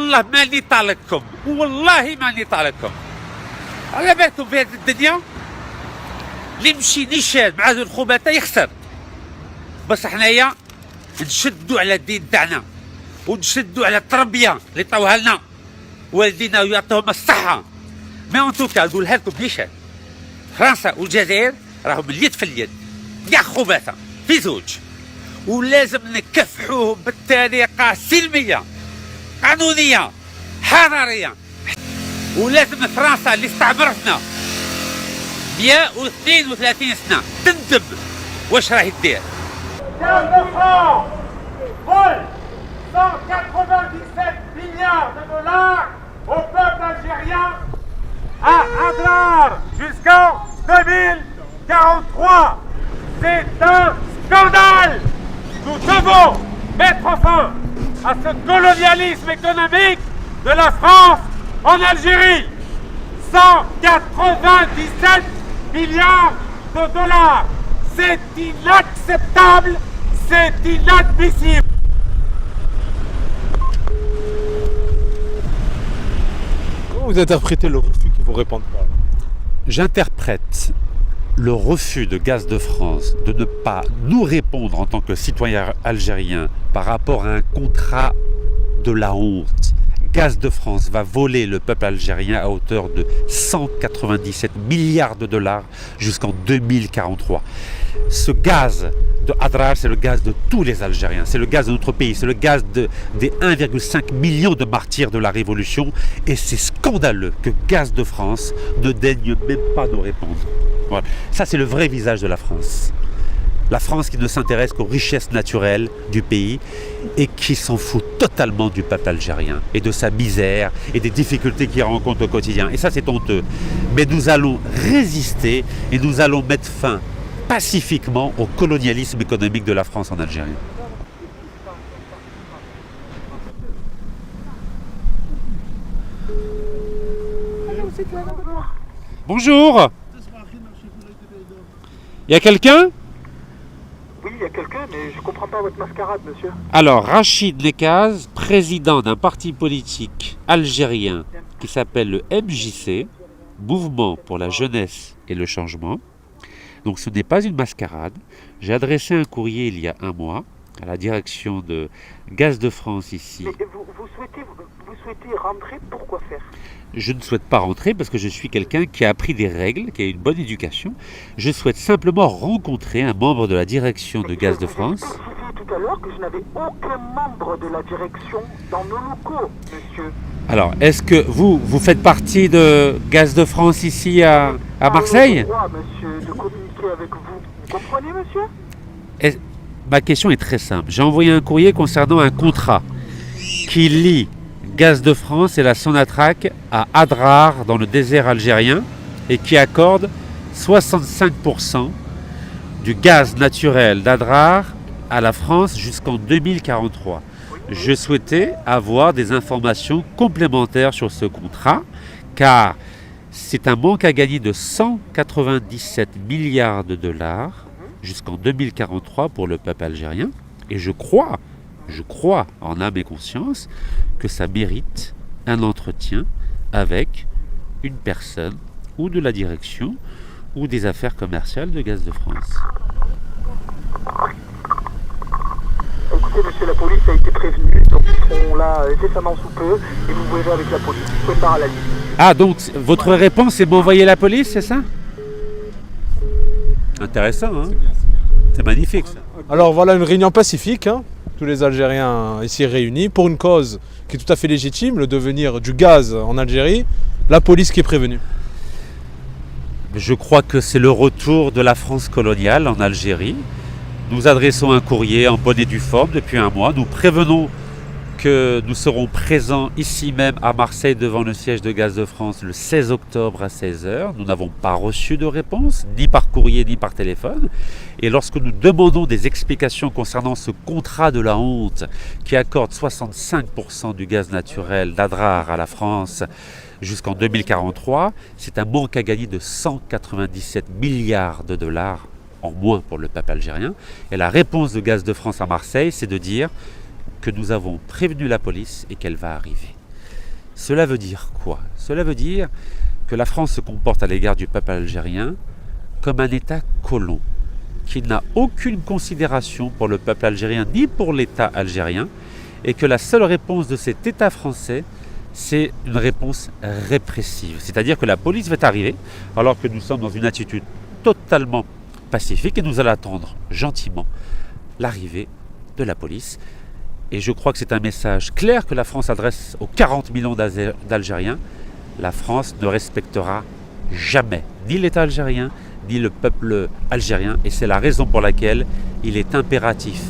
والله ماني طالقكم، والله ماني طالقكم. على بالكم في هذه الدنيا اللي يمشي نيشان مع ذو الخبثاء يخسر. بس حنايا نشدوا على الدين تاعنا ونشدوا على التربيه اللي طوها لنا والدينا ويعطيهم الصحه. ما اون توكا نقولها لكم نيشان، فرنسا والجزائر راهم اليد في اليد كاع خبثاء في زوج، ولازم نكافحوهم بالطريقه سلميه قانونيه حضاريه. ولازم فرنسا اللي استعمرتنا 132 سنه تندم واش راهي دير. Gaz de France vole 197 milliards de dollars au peuple algérien à Adrar jusqu'en 2043. C'est un scandale. Nous devons mettre fin à ce colonialisme économique de la France en Algérie. 197 milliards de dollars. C'est inacceptable, c'est inadmissible. Comment vous interprétez le refus qu'ils vous répondent pas? J'interprète le refus de Gaz de France de ne pas nous répondre en tant que citoyens algériens par rapport à un contrat de la honte. Gaz de France va voler le peuple algérien à hauteur de 197 milliards de dollars jusqu'en 2043. Ce gaz de Adrar, c'est le gaz de tous les Algériens, c'est le gaz de notre pays, c'est le gaz des 1,5 million de martyrs de la Révolution, et c'est scandaleux que Gaz de France ne daigne même pas nous répondre. Voilà. Ça, c'est le vrai visage de la France. La France qui ne s'intéresse qu'aux richesses naturelles du pays et qui s'en fout totalement du peuple algérien et de sa misère et des difficultés qu'il rencontre au quotidien. Et ça, c'est honteux. Mais nous allons résister et nous allons mettre fin pacifiquement au colonialisme économique de la France en Algérie. Bonjour. Il y a quelqu'un ? Oui, il y a quelqu'un, mais je comprends pas votre mascarade, monsieur. Alors, Rachid Nekaz, président d'un parti politique algérien qui s'appelle le MJC, Mouvement pour la jeunesse et le changement. Donc ce n'est pas une mascarade. J'ai adressé un courrier il y a un mois à la direction de Gaz de France ici. Mais vous souhaitez rentrer, pourquoi faire? Je ne souhaite pas rentrer parce que je suis quelqu'un qui a appris des règles, qui a une bonne éducation. Je souhaite simplement rencontrer un membre de la direction de Gaz de France. Vous avez dit tout à l'heure que je n'avais aucun membre de la direction dans nos locaux, monsieur. Alors, est-ce que vous faites partie de Gaz de France ici à Marseille? Je crois, monsieur, de communiquer avec vous. Vous comprenez, monsieur? Ma question est très simple. J'ai envoyé un courrier concernant un contrat qui lie Gaz de France et la Sonatrach à Adrar dans le désert algérien et qui accorde 65% du gaz naturel d'Adrar à la France jusqu'en 2043. Je souhaitais avoir des informations complémentaires sur ce contrat car c'est un manque à gagner de 197 milliards de dollars jusqu'en 2043 pour le peuple algérien. Et je crois en âme et conscience que ça mérite un entretien avec une personne ou de la direction ou des affaires commerciales de Gaz de France. Écoutez, monsieur, la police a été prévenue, donc ils seront là incessamment sous peu et vous verrez avec la police. Vous pouvez pas à la liste. Ah, donc votre réponse c'est m'envoyer la police, c'est ça? Intéressant, hein? C'est magnifique ça. Alors voilà une réunion pacifique, hein, tous les Algériens ici réunis, pour une cause qui est tout à fait légitime, le devenir du gaz en Algérie, la police qui est prévenue. Je crois que c'est le retour de la France coloniale en Algérie. Nous adressons un courrier en bonne et due forme depuis un mois. Nous prévenons que nous serons présents ici même à Marseille devant le siège de Gaz de France le 16 octobre à 16h. Nous n'avons pas reçu de réponse, ni par courrier ni par téléphone. Et lorsque nous demandons des explications concernant ce contrat de la honte qui accorde 65% du gaz naturel d'Adrar à la France jusqu'en 2043, c'est un manque à gagner de 197 milliards de dollars en moins pour le peuple algérien. Et la réponse de Gaz de France à Marseille, c'est de dire que nous avons prévenu la police et qu'elle va arriver. Cela veut dire quoi? Cela veut dire que la France se comporte à l'égard du peuple algérien comme un État colon, qui n'a aucune considération pour le peuple algérien ni pour l'État algérien, et que la seule réponse de cet État français, c'est une réponse répressive. C'est-à-dire que la police va arriver, alors que nous sommes dans une attitude totalement pacifique, et nous allons attendre gentiment l'arrivée de la police. Et je crois que c'est un message clair que la France adresse aux 40 millions d'Algériens. La France ne respectera jamais ni l'État algérien, ni le peuple algérien. Et c'est la raison pour laquelle il est impératif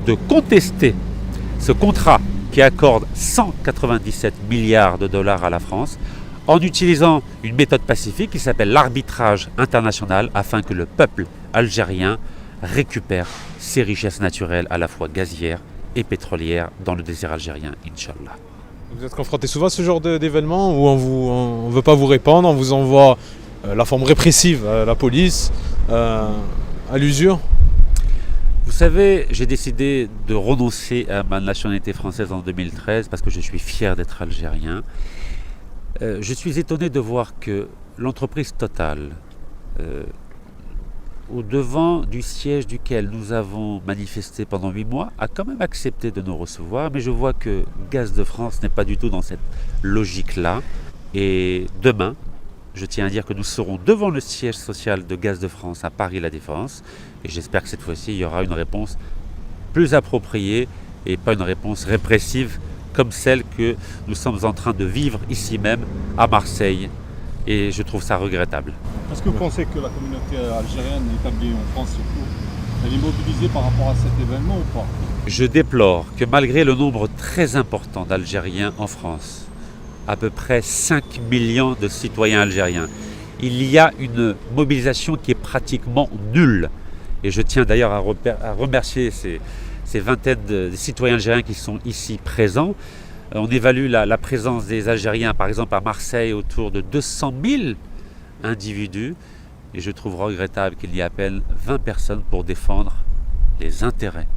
de contester ce contrat qui accorde 197 milliards de dollars à la France en utilisant une méthode pacifique qui s'appelle l'arbitrage international afin que le peuple algérien récupère ses richesses naturelles à la fois gazières et pétrolières dans le désert algérien, Inch'Allah. Vous êtes confronté souvent à ce genre d'événement où on ne veut pas vous répondre, on vous envoie la forme répressive, la police, à l'usure? Vous savez, j'ai décidé de renoncer à ma nationalité française en 2013 parce que je suis fier d'être algérien. Je suis étonné de voir que l'entreprise Total, au devant du siège duquel nous avons manifesté pendant 8 mois, a quand même accepté de nous recevoir, mais je vois que Gaz de France n'est pas du tout dans cette logique-là. Et demain, je tiens à dire que nous serons devant le siège social de Gaz de France à Paris-La Défense, et j'espère que cette fois-ci, il y aura une réponse plus appropriée et pas une réponse répressive comme celle que nous sommes en train de vivre ici même à Marseille, et je trouve ça regrettable. Est-ce que vous pensez que la communauté algérienne établie en France surtout, elle est mobilisée par rapport à cet événement ou pas? Je déplore que malgré le nombre très important d'Algériens en France, à peu près 5 millions de citoyens algériens, il y a une mobilisation qui est pratiquement nulle. Et je tiens d'ailleurs à remercier ces vingtaines de citoyens algériens qui sont ici présents. On évalue la présence des Algériens, par exemple à Marseille, autour de 200 000 individus. Et je trouve regrettable qu'il y ait à peine 20 personnes pour défendre les intérêts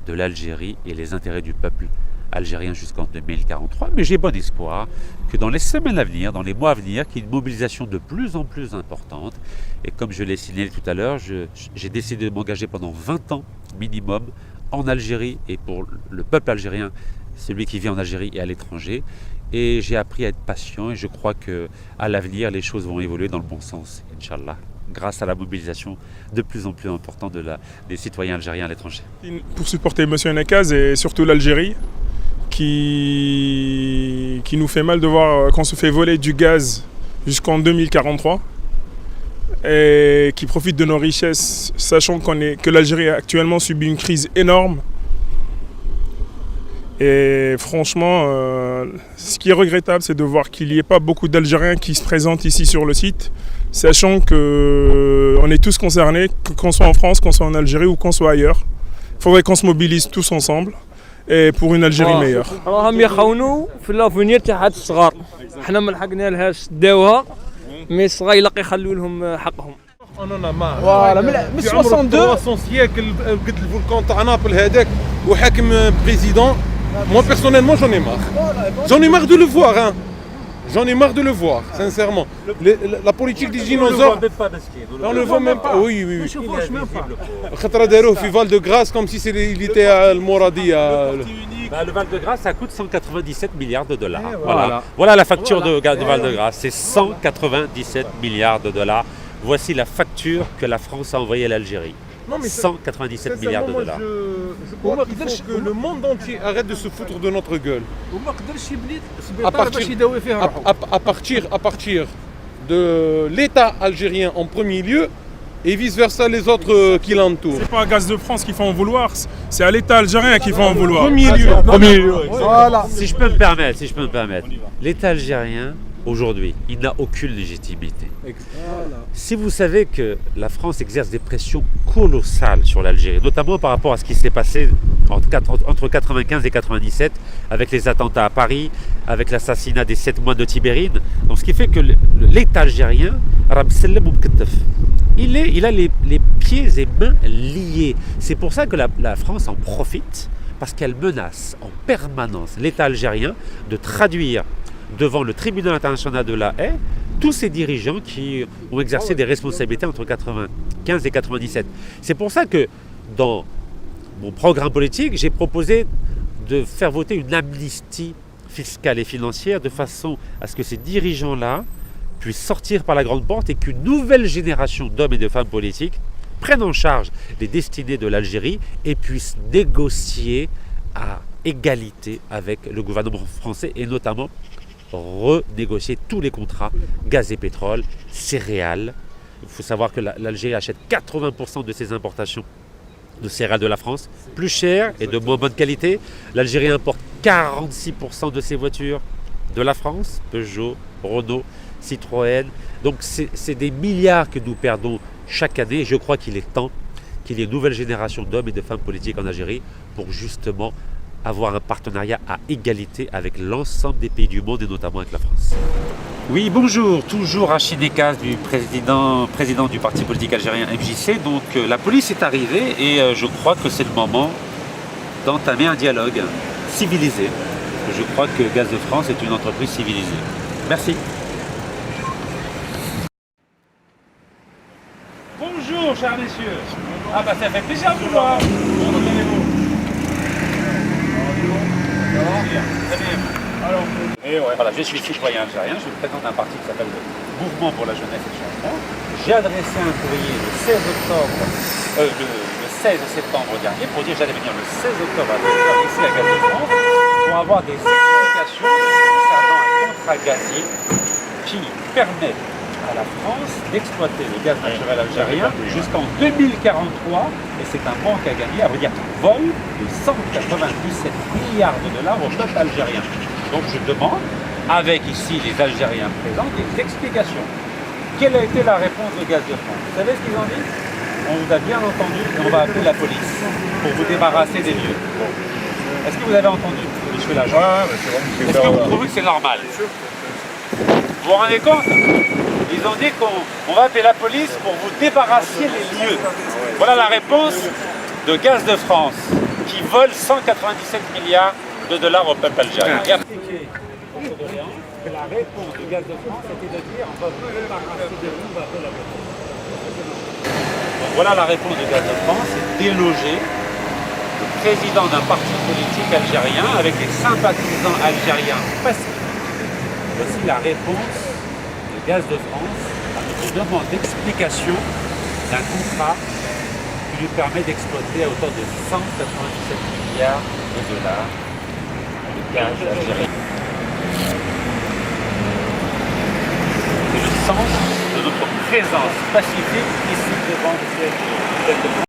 de l'Algérie et les intérêts du peuple algérien jusqu'en 2043. Mais j'ai bon espoir que dans les semaines à venir, dans les mois à venir, qu'il y ait une mobilisation de plus en plus importante. Et comme je l'ai signalé tout à l'heure, j'ai décidé de m'engager pendant 20 ans minimum en Algérie et pour le peuple algérien, celui qui vit en Algérie et à l'étranger. Et j'ai appris à être patient et je crois qu'à l'avenir, les choses vont évoluer dans le bon sens, Inch'Allah, grâce à la mobilisation de plus en plus importante des citoyens algériens à l'étranger. Pour supporter M. Nekaz et surtout l'Algérie, qui nous fait mal de voir qu'on se fait voler du gaz jusqu'en 2043 et qui profite de nos richesses, sachant que l'Algérie actuellement subit une crise énorme. Et franchement, ce qui est regrettable, c'est de voir qu'il n'y ait pas beaucoup d'Algériens qui se présentent ici sur le site, sachant qu'on est tous concernés, qu'on soit en France, qu'on soit en Algérie ou qu'on soit ailleurs. Il faudrait qu'on se mobilise tous ensemble et pour une Algérie meilleure. راهم يخونوا في لافونير تاع هاد الصغار حنا ما لحقنا لهاش داوها مي الصغار يلاقي يخلوا لهم حقهم. On en a marre. فوالا من 62 300 سياكل قد الفولكان تاع نابل هذاك وحاكم بريزيدون. Moi personnellement j'en ai marre. J'en ai marre de le voir, hein. J'en ai marre de le voir, sincèrement. La politique des dinosaures. On ne le voit même pas. Oui, oui, oui. خطرة داروه في Val de Grâce comme si il était à Moradia. Le Val de Grâce, ça coûte 197 milliards de dollars. Voilà la facture de Val de Grâce, c'est 197 milliards de dollars. Voici la facture que la France a envoyée à l'Algérie. 197 milliards de dollars. Je crois qu'il faut que le monde entier arrête de se foutre de notre gueule. À partir de l'État algérien en premier lieu et vice-versa les autres qui l'entourent. C'est pas à Gaz de France qu'il faut en vouloir, c'est à l'État algérien qu'il faut en vouloir. Premier lieu. Voilà. Si je peux me permettre, l'État algérien, aujourd'hui, il n'a aucune légitimité. Si vous savez que la France exerce des pressions colossales sur l'Algérie, notamment par rapport à ce qui s'est passé entre 1995 et 1997, avec les attentats à Paris, avec l'assassinat des 7 moines de Tibérine, donc ce qui fait que l'État algérien, il a les pieds et mains liés. C'est pour ça que la France en profite, parce qu'elle menace en permanence l'État algérien de traduire devant le tribunal international de La Haye tous ces dirigeants qui ont exercé des responsabilités entre 1995 et 1997. C'est pour ça que dans mon programme politique, j'ai proposé de faire voter une amnistie fiscale et financière de façon à ce que ces dirigeants-là puissent sortir par la grande porte et qu'une nouvelle génération d'hommes et de femmes politiques prennent en charge les destinées de l'Algérie et puissent négocier à égalité avec le gouvernement français et notamment renégocier tous les contrats gaz et pétrole, céréales. Il faut savoir que l'Algérie achète 80% de ses importations de céréales de la France, plus chères et de moins bonne qualité. L'Algérie importe 46% de ses voitures de la France, Peugeot, Renault, Citroën. Donc c'est des milliards que nous perdons chaque année. Je crois qu'il est temps qu'il y ait une nouvelle génération d'hommes et de femmes politiques en Algérie pour justement avoir un partenariat à égalité avec l'ensemble des pays du monde et notamment avec la France. Oui, bonjour, toujours Rachid Nekaz, du président du parti politique algérien MJC. Donc la police est arrivée et je crois que c'est le moment d'entamer un dialogue civilisé. Je crois que Gaz de France est une entreprise civilisée. Merci. Bonjour, chers messieurs. Ah bah ça fait plaisir de vous voir. Comment allez-vous? Alors, voilà, je suis citoyen algérien, je présente un parti qui s'appelle le Mouvement pour la jeunesse et le changement. J'ai adressé un courrier le 16 septembre dernier pour dire que j'allais venir le 16 octobre ici à Gaz de France pour avoir des explications concernant un contrat gazier qui permet à la France d'exploiter le gaz naturel algérien jusqu'en 2043 et c'est un manque à gagner, à vrai dire vol de 197 milliards de dollars au peuple algérien. Donc je demande, avec ici les Algériens présents, des explications. Quelle a été la réponse de Gaz de France? Vous savez ce qu'ils ont dit? On vous a bien entendu et on va appeler la police pour vous débarrasser des lieux. Est-ce que vous avez entendu, monsieur l'agent? Est-ce que vous trouvez que c'est normal? Vous vous rendez compte? Ils ont dit qu'on va appeler la police pour vous débarrasser les lieux. Voilà la réponse de Gaz de France, qui vole 197 milliards de dollars au peuple algérien. La réponse de Gaz de France était de dire on va vous débarrasser de vous, on va appeler la police. Donc voilà la réponse de Gaz de France, c'est déloger le président d'un parti politique algérien avec des sympathisants algériens pacifiques. Voici la réponse de Gaz de France à notre demande d'explication d'un contrat qui lui permet d'exploiter à hauteur de 197 milliards de dollars de gaz algérien. C'est le sens de notre présence pacifique ici devant le siège.